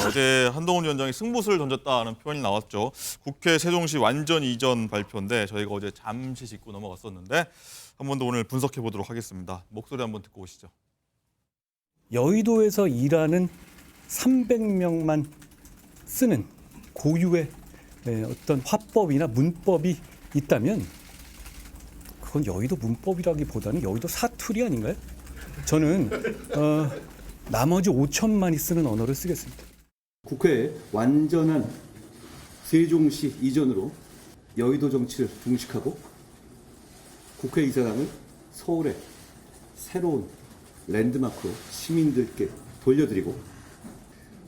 어제 한동훈 위원장이 승부수를 던졌다는 표현이 나왔죠. 국회 세종시 완전 이전 발표인데 저희가 어제 잠시 짚고 넘어갔었는데 한 번 더 오늘 분석해 보도록 하겠습니다. 목소리 한번 듣고 오시죠. 여의도에서 일하는 300명만 쓰는 고유의 어떤 화법이나 문법이 있다면 그건 여의도 문법이라기보다는 여의도 사투리 아닌가요? 저는 나머지 5천만이 쓰는 언어를 쓰겠습니다. 국회에 완전한 세종시 이전으로 여의도 정치를 종식하고 국회의사당을 서울의 새로운 랜드마크로 시민들께 돌려드리고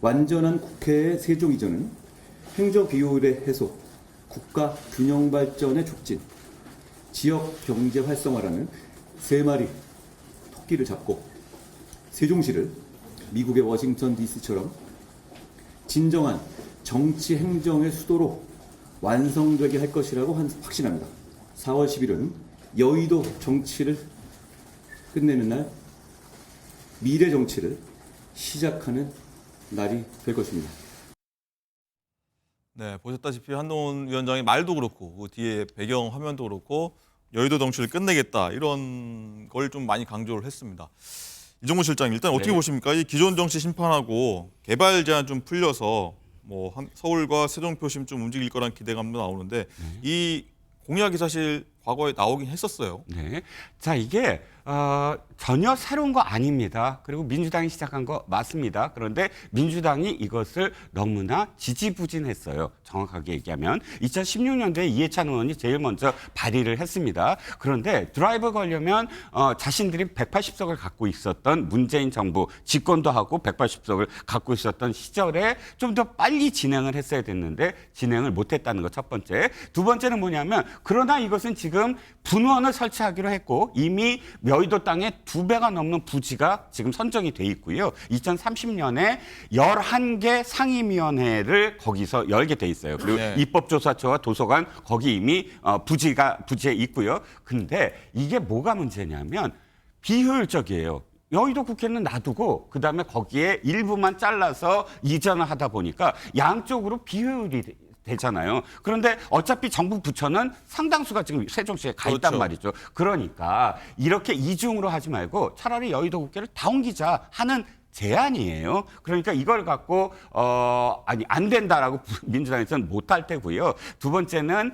완전한 국회의 세종 이전은 행정 비효율의 해소, 국가 균형 발전의 촉진, 지역 경제 활성화라는 세 마리 토끼를 잡고 세종시를 미국의 워싱턴 DC처럼 진정한 정치 행정의 수도로 완성되게 할 것이라고 확신합니다. 4월 10일은 여의도 정치를 끝내는 날, 미래 정치를 시작하는 날이 될 것입니다. 네, 보셨다시피 한동훈 위원장의 말도 그렇고 그 뒤에 배경 화면도 그렇고 여의도 정치를 끝내겠다 이런 걸 좀 많이 강조를 했습니다. 이종무 실장님 일단 어떻게 보십니까? 이 기존 정치 심판하고 개발 제한 좀 풀려서 뭐 서울과 세종 표심 좀 움직일 거란 기대감도 나오는데 이 공약이 사실 과거에 나오긴 했었어요. 네. 자, 이게 전혀 새로운 거 아닙니다. 그리고 민주당이 시작한 거 맞습니다. 그런데 민주당이 이것을 너무나 지지부진했어요. 정확하게 얘기하면 2016년도에 이해찬 의원이 제일 먼저 발의를 했습니다. 그런데 드라이브 걸려면 자신들이 180석을 갖고 있었던 문재인 정부 집권도 하고 180석을 갖고 있었던 시절에 좀 더 빨리 진행을 했어야 됐는데 진행을 못했다는 것 첫 번째. 두 번째는 뭐냐면 그러나 이것은 지금 분원을 설치하기로 했고 이미 여의도 땅에 2배가 넘는 부지가 지금 선정이 돼 있고요. 2030년에 11개 상임위원회를 거기서 열게 돼 있어요. 그리고 입법조사처와 도서관 거기 이미 부지에 있고요. 근데 이게 뭐가 문제냐면 비효율적이에요. 여의도 국회는 놔두고 그다음에 거기에 일부만 잘라서 이전을 하다 보니까 양쪽으로 비효율이 되잖아요. 그런데 어차피 정부 부처는 상당수가 지금 세종시에 가 있단 말이죠. 그러니까 이렇게 이중으로 하지 말고 차라리 여의도 국회를 다 옮기자 하는 제안이에요. 그러니까 이걸 갖고 안 된다라고 민주당에서는 못할 테고요. 두 번째는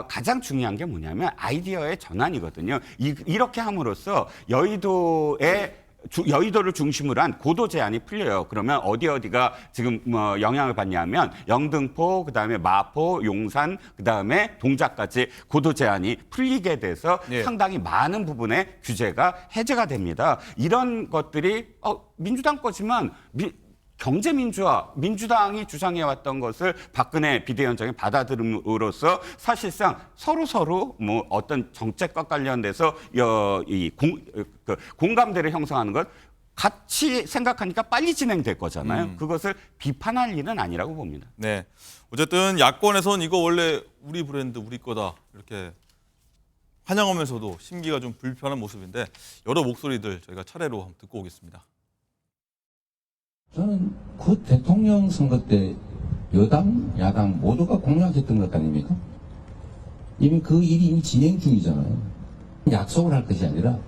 가장 중요한 게 뭐냐면 아이디어의 전환이거든요. 이렇게 함으로써 여의도를 중심으로 한 고도 제한이 풀려요. 그러면 어디가 지금 영향을 받냐면 영등포, 그다음에 마포, 용산, 그다음에 동작까지 고도 제한이 풀리게 돼서 상당히 많은 부분의 규제가 해제가 됩니다. 이런 것들이 민주당 거지만 경제민주화, 민주당이 주장해왔던 것을 박근혜 비대위원장이 받아들임으로써 사실상 서로 뭐 어떤 정책과 관련돼서 공감대를 형성하는 것 같이 생각하니까 빨리 진행될 거잖아요. 그것을 비판할 일은 아니라고 봅니다. 네, 어쨌든 야권에선 이거 원래 우리 브랜드, 우리 거다 이렇게 환영하면서도 심기가 좀 불편한 모습인데 여러 목소리들 저희가 차례로 한번 듣고 오겠습니다. 저는 그 대통령 선거 때 여당, 야당 모두가 공약했던 것 아닙니까? 이미 그 일이 이미 진행 중이잖아요. 약속을 할 것이 아니라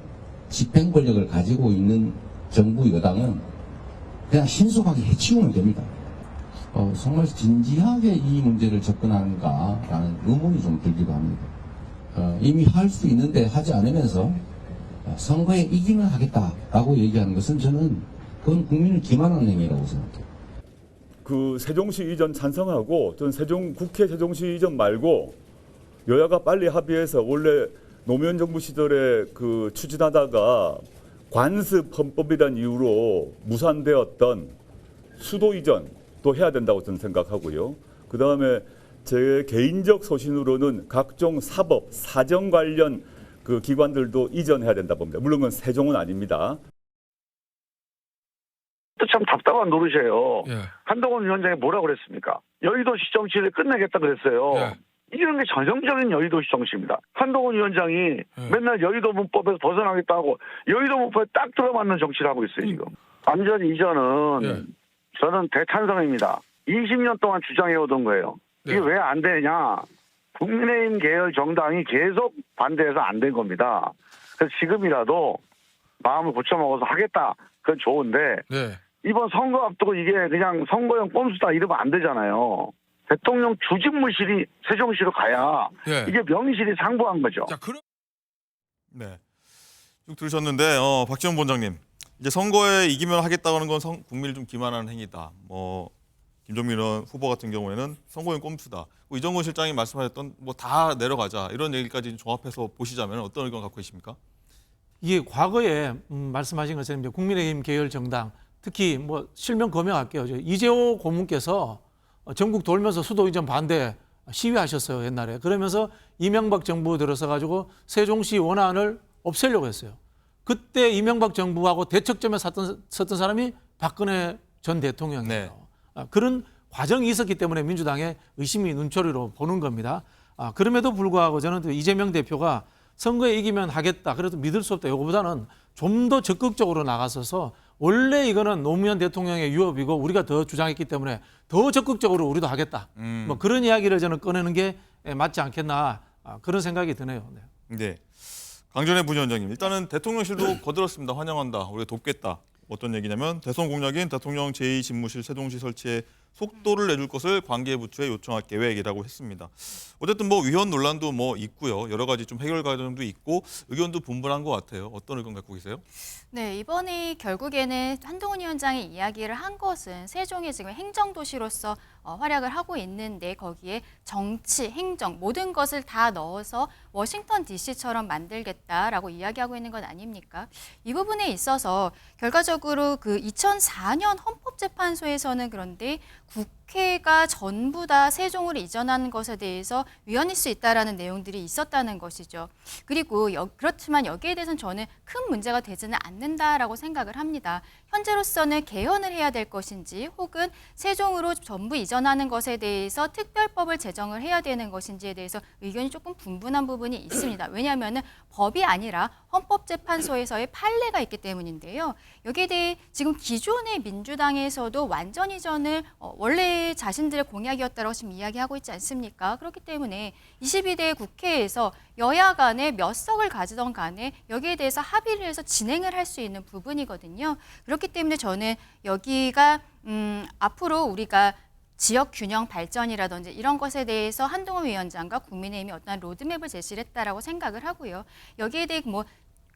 집행 권력을 가지고 있는 정부 여당은 그냥 신속하게 해치우면 됩니다. 정말 진지하게 이 문제를 접근하는가라는 의문이 좀 들기도 합니다. 이미 할 수 있는데 하지 않으면서 선거에 이기면 하겠다라고 얘기하는 것은 저는 그건 국민을 기만하는 행위라고 생각해요. 그 세종시 이전 찬성하고 저는 국회 세종시 이전 말고 여야가 빨리 합의해서 원래 노무현 정부 시절에 그 추진하다가 관습 헌법이라는 이유로 무산되었던 수도 이전도 해야 된다고 저는 생각하고요. 그다음에 제 개인적 소신으로는 각종 사법, 사정 관련 그 기관들도 이전해야 된다 봅니다. 물론 그건 세종은 아닙니다. 참 답답한 노릇이에요. 한동훈 위원장이 뭐라고 그랬습니까? 여의도시 정치를 끝내겠다 그랬어요. 이런 게 전형적인 여의도시 정치입니다. 한동훈 위원장이 맨날 여의도 문법에서 벗어나겠다 하고 여의도 문법에 딱 들어맞는 정치를 하고 있어요, 지금. 완전 이전은 저는 대찬성입니다. 20년 동안 주장해오던 거예요. 이게 왜 안 되냐. 국민의힘 계열 정당이 계속 반대해서 안 된 겁니다. 그래서 지금이라도 마음을 고쳐먹어서 하겠다. 그건 좋은데 이번 선거 앞두고 이게 그냥 선거용 꼼수다 이러면 안 되잖아요. 대통령 주집무실이 세종시로 가야 이게 명실이 상부한 거죠. 네. 쭉 들으셨는데 박지원 본장님 이제 선거에 이기면 하겠다는 건 국민을 좀 기만하는 행위다. 뭐 김종민 후보 같은 경우에는 선거용 꼼수다. 이정건 실장이 말씀하셨던 뭐 다 내려가자 이런 얘기까지 종합해서 보시자면 어떤 의견 갖고 계십니까? 이게 과거에 말씀하신 것처럼 이제 국민의힘 계열 정당 특히 뭐 실명 거명할게요. 이재호 고문께서 전국 돌면서 수도 이전 반대 시위하셨어요 옛날에. 그러면서 이명박 정부 들어서 가지고 세종시 원안을 없애려고 했어요. 그때 이명박 정부하고 대척점에 섰던 사람이 박근혜 전 대통령이에요. 네. 그런 과정이 있었기 때문에 민주당의 의심이 눈초리로 보는 겁니다. 그럼에도 불구하고 저는 또 이재명 대표가 선거에 이기면 하겠다. 그래도 믿을 수 없다. 이거보다는 좀 더 적극적으로 나가서서 원래 이거는 노무현 대통령의 유업이고 우리가 더 주장했기 때문에 더 적극적으로 우리도 하겠다. 뭐 그런 이야기를 저는 꺼내는 게 맞지 않겠나 그런 생각이 드네요. 네. 강전의 부위원장님 일단은 대통령실도 거들었습니다. 환영한다. 우리가 돕겠다. 어떤 얘기냐면 대선 공약인 대통령 제2집무실 세종시 설치에 속도를 내줄 것을 관계부처에 요청할 계획이라고 했습니다. 어쨌든 뭐 위헌 논란도 뭐 있고요. 여러 가지 좀 해결 과정도 있고 의견도 분분한 것 같아요. 어떤 의견 갖고 계세요? 네, 이번에 결국에는 한동훈 위원장이 이야기를 한 것은 세종이 지금 행정도시로서 활약을 하고 있는데 거기에 정치, 행정 모든 것을 다 넣어서 워싱턴 DC처럼 만들겠다라고 이야기하고 있는 건 아닙니까? 이 부분에 있어서 결과적으로 그 2004년 헌법재판소에서는 그런데 국회가 전부 다 세종으로 이전하는 것에 대해서 위헌일 수 있다라는 내용들이 있었다는 것이죠. 그리고 그렇지만 여기에 대해서는 저는 큰 문제가 되지는 않는다라고 생각을 합니다. 현재로서는 개헌을 해야 될 것인지 혹은 세종으로 전부 이전하는 것에 대해서 특별법을 제정을 해야 되는 것인지에 대해서 의견이 조금 분분한 부분이 있습니다. 왜냐하면 법이 아니라 헌법재판소에서의 판례가 있기 때문인데요. 여기에 대해 지금 기존의 민주당에서도 완전 이전을 원래 자신들의 공약이었다고 지금 이야기하고 있지 않습니까? 그렇기 때문에 22대 국회에서 여야 간에 몇 석을 가지던 간에 여기에 대해서 합의를 해서 진행을 할 수 있는 부분이거든요. 그렇기 때문에 저는 여기가 앞으로 우리가 지역 균형 발전이라든지 이런 것에 대해서 한동훈 위원장과 국민의힘이 어떤 로드맵을 제시를 했다라고 생각을 하고요. 여기에 대해 뭐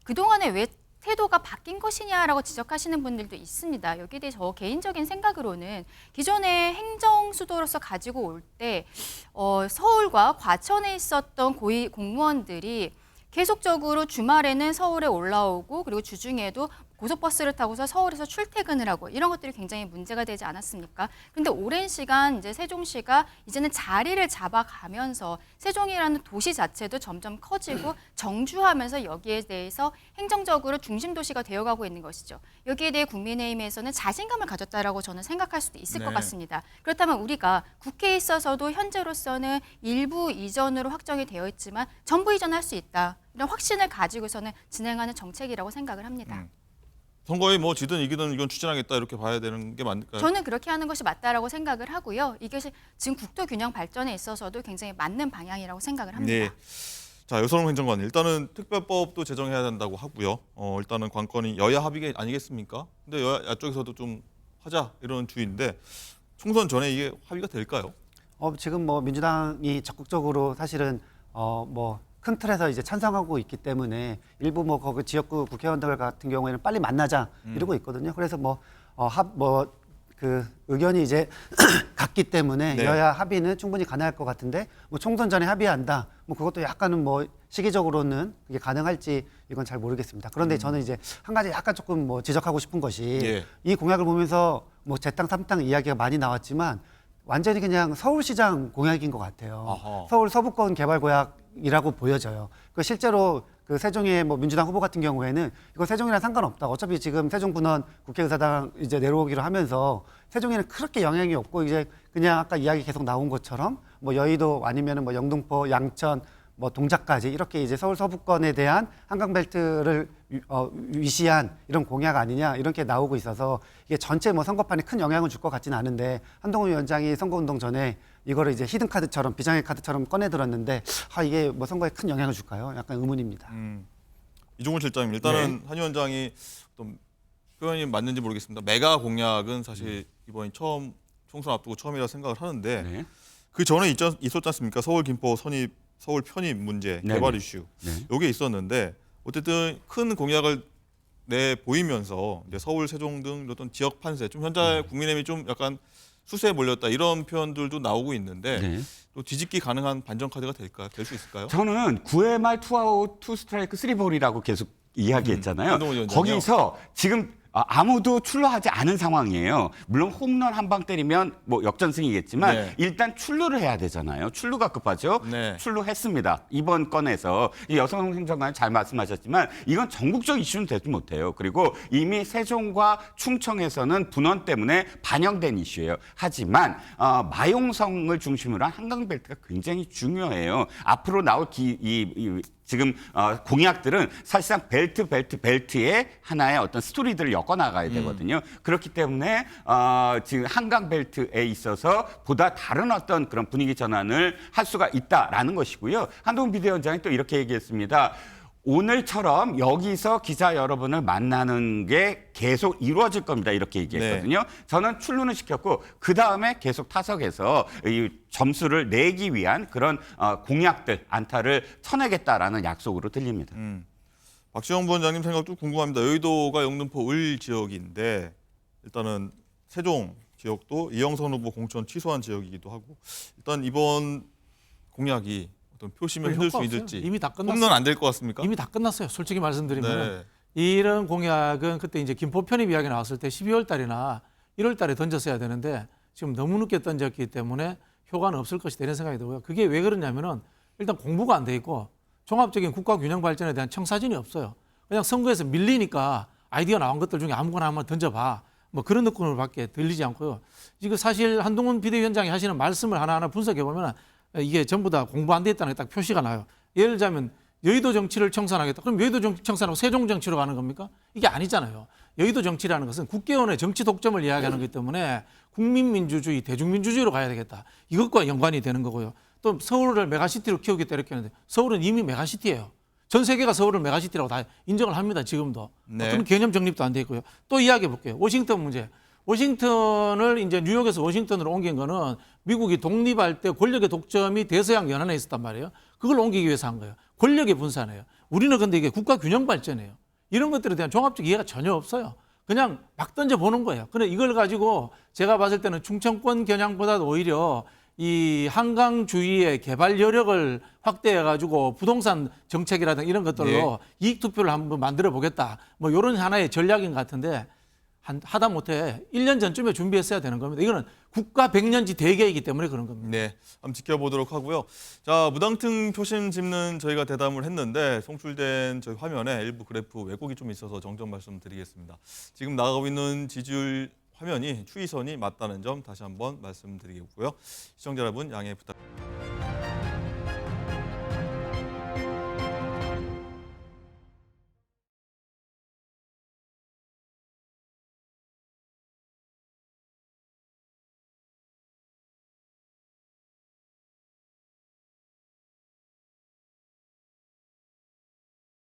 그동안에 왜 태도가 바뀐 것이냐라고 지적하시는 분들도 있습니다. 여기에 대해 저 개인적인 생각으로는 기존의 행정 수도로서 가지고 올 때 서울과 과천에 있었던 고위 공무원들이 계속적으로 주말에는 서울에 올라오고 그리고 주중에도 고속버스를 타고서 서울에서 출퇴근을 하고 이런 것들이 굉장히 문제가 되지 않았습니까? 근데 오랜 시간 이제 세종시가 이제는 자리를 잡아가면서 세종이라는 도시 자체도 점점 커지고 정주하면서 여기에 대해서 행정적으로 중심 도시가 되어가고 있는 것이죠. 여기에 대해 국민의힘에서는 자신감을 가졌다라고 저는 생각할 수도 있을 것 같습니다. 그렇다면 우리가 국회에 있어서도 현재로서는 일부 이전으로 확정이 되어 있지만 전부 이전할 수 있다. 이런 확신을 가지고서는 진행하는 정책이라고 생각을 합니다. 선거에 뭐 지든 이기든 이건 추진하겠다 이렇게 봐야 되는 게 맞을까요? 저는 그렇게 하는 것이 맞다라고 생각을 하고요. 이것이 지금 국토 균형 발전에 있어서도 굉장히 맞는 방향이라고 생각을 합니다. 네. 자, 여성훈 행정관 일단은 특별법도 제정해야 된다고 하고요. 일단은 관건이 여야 합의 아니겠습니까? 근데 여야 쪽에서도 좀 하자 이런 주의인데 총선 전에 이게 합의가 될까요? 지금 뭐 민주당이 적극적으로 사실은 큰 틀에서 이제 찬성하고 있기 때문에 일부 뭐 거기 지역구 국회의원들 같은 경우에는 빨리 만나자 이러고 있거든요. 그래서 그 의견이 이제 같기 때문에 네. 여야 합의는 충분히 가능할 것 같은데 뭐 총선 전에 합의한다. 뭐 그것도 약간은 뭐 시기적으로는 그게 가능할지 이건 잘 모르겠습니다. 그런데 저는 이제 한 가지 약간 조금 뭐 지적하고 싶은 것이 예. 이 공약을 보면서 뭐 제 땅, 삼 땅 이야기가 많이 나왔지만 완전히 그냥 서울시장 공약인 것 같아요. 아하. 서울 서부권 개발 공약이라고 보여져요. 그 실제로 그 세종의 뭐 민주당 후보 같은 경우에는 이거 세종이랑 상관없다. 어차피 지금 세종군원 국회의사당 이제 내려오기로 하면서 세종에는 그렇게 영향이 없고 이제 그냥 아까 이야기 계속 나온 것처럼 뭐 여의도 아니면은 뭐 영등포, 양천 뭐 동작까지 이렇게 이제 서울 서부권에 대한 한강벨트를 위시한 이런 공약 아니냐 이렇게 나오고 있어서 이게 전체 뭐 선거판에 큰 영향을 줄 것 같지는 않은데 한동훈 위원장이 선거운동 전에 이거를 이제 히든 카드처럼 비장의 카드처럼 꺼내 들었는데 이게 뭐 선거에 큰 영향을 줄까요? 약간 의문입니다. 이종훈 실장님 일단은 한 위원장이 좀 표현이 맞는지 모르겠습니다. 메가 공약은 사실 이번이 처음 총선 앞두고 처음이라 생각을 하는데 그 전에 있었지 않습니까? 서울 김포 선입 서울 편입 문제 개발 이슈 이게 있었는데 어쨌든 큰 공약을 내 보이면서 이제 서울 세종 등 어떤 지역 판세 좀 현재 국민의힘이 좀 약간 수세에 몰렸다 이런 표현들도 나오고 있는데 또 뒤집기 가능한 반전 카드가 될까요? 될 수 있을까요? 저는 9회 말 투아웃 투 스트라이크 3볼이라고 계속 이야기했잖아요. 거기서 지금 아무도 출루하지 않은 상황이에요. 물론 홈런 한 방 때리면 뭐 역전승이겠지만 일단 출루를 해야 되잖아요. 출루가 급하죠. 출루했습니다. 이번 건에서 이 여성 행정관이 잘 말씀하셨지만 이건 전국적 이슈는 되지 못해요. 그리고 이미 세종과 충청에서는 분원 때문에 반영된 이슈예요. 하지만 마용성을 중심으로 한 한강벨트가 굉장히 중요해요. 앞으로 나올 지금 공약들은 사실상 벨트에 하나의 어떤 스토리들을 엮어 나가야 되거든요. 그렇기 때문에 지금 한강벨트에 있어서 보다 다른 어떤 그런 분위기 전환을 할 수가 있다라는 것이고요. 한동훈 비대위원장이 또 이렇게 얘기했습니다. 오늘처럼 여기서 기자 여러분을 만나는 게 계속 이루어질 겁니다. 이렇게 얘기했거든요. 저는 출루는 시켰고 그다음에 계속 타석에서 이 점수를 내기 위한 그런 공약들, 안타를 쳐내겠다라는 약속으로 들립니다. 박지원 부원장님 생각도 궁금합니다. 여의도가 영등포 을 지역인데 일단은 세종 지역도 이영선 후보 공천 취소한 지역이기도 하고 일단 이번 공약이 표심을 흔들 수 있을지 이미 다 끝났어요. 홈런 안 될 것 같습니까? 이미 다 끝났어요. 솔직히 말씀드리면 이런 공약은 그때 이제 김포 편입 이야기 나왔을 때 12월 달이나 1월 달에 던졌어야 되는데 지금 너무 늦게 던졌기 때문에 효과는 없을 것이다 이런 생각이 들고요. 그게 왜 그러냐면은 일단 공부가 안 돼 있고 종합적인 국가 균형 발전에 대한 청사진이 없어요. 그냥 선거에서 밀리니까 아이디어 나온 것들 중에 아무거나 한번 던져봐. 뭐 그런 느낌으로밖에 들리지 않고요. 이거 사실 한동훈 비대위원장이 하시는 말씀을 하나하나 분석해 보면 이게 전부 다 공부 안 돼 있다는 게 딱 표시가 나요. 예를 들자면 여의도 정치를 청산하겠다. 그럼 여의도 정치 청산하고 세종 정치로 가는 겁니까? 이게 아니잖아요. 여의도 정치라는 것은 국회의원의 정치 독점을 이야기하는 거기 때문에 국민민주주의, 대중민주주의로 가야 되겠다. 이것과 연관이 되는 거고요. 또 서울을 메가시티로 키우겠다 이렇게 하는데 서울은 이미 메가시티예요. 전 세계가 서울을 메가시티라고 다 인정을 합니다. 지금도. 어떤 개념 정립도 안 돼 있고요. 또 이야기해 볼게요. 워싱턴 문제. 워싱턴을 이제 뉴욕에서 워싱턴으로 옮긴 거는 미국이 독립할 때 권력의 독점이 대서양 연안에 있었단 말이에요. 그걸 옮기기 위해서 한 거예요. 권력의 분산이에요. 우리는 근데 이게 국가 균형 발전이에요. 이런 것들에 대한 종합적 이해가 전혀 없어요. 그냥 막 던져보는 거예요. 근데 이걸 가지고 제가 봤을 때는 충청권 겨냥보다 오히려 이 한강주의의 개발 여력을 확대해가지고 부동산 정책이라든가 이런 것들로 이익 투표를 한번 만들어 보겠다. 뭐 이런 하나의 전략인 것 같은데 하다 못해 1년 전쯤에 준비했어야 되는 겁니다. 이거는 국가 100년지 대계이기 때문에 그런 겁니다. 네, 한번 지켜보도록 하고요. 자, 무당등 표심 짚는 저희가 대담을 했는데 송출된 저희 화면에 일부 그래프 왜곡이 좀 있어서 정정 말씀드리겠습니다. 지금 나가고 있는 지지율 화면이 추이선이 맞다는 점 다시 한번 말씀드리겠고요. 시청자 여러분 양해 부탁드립니다.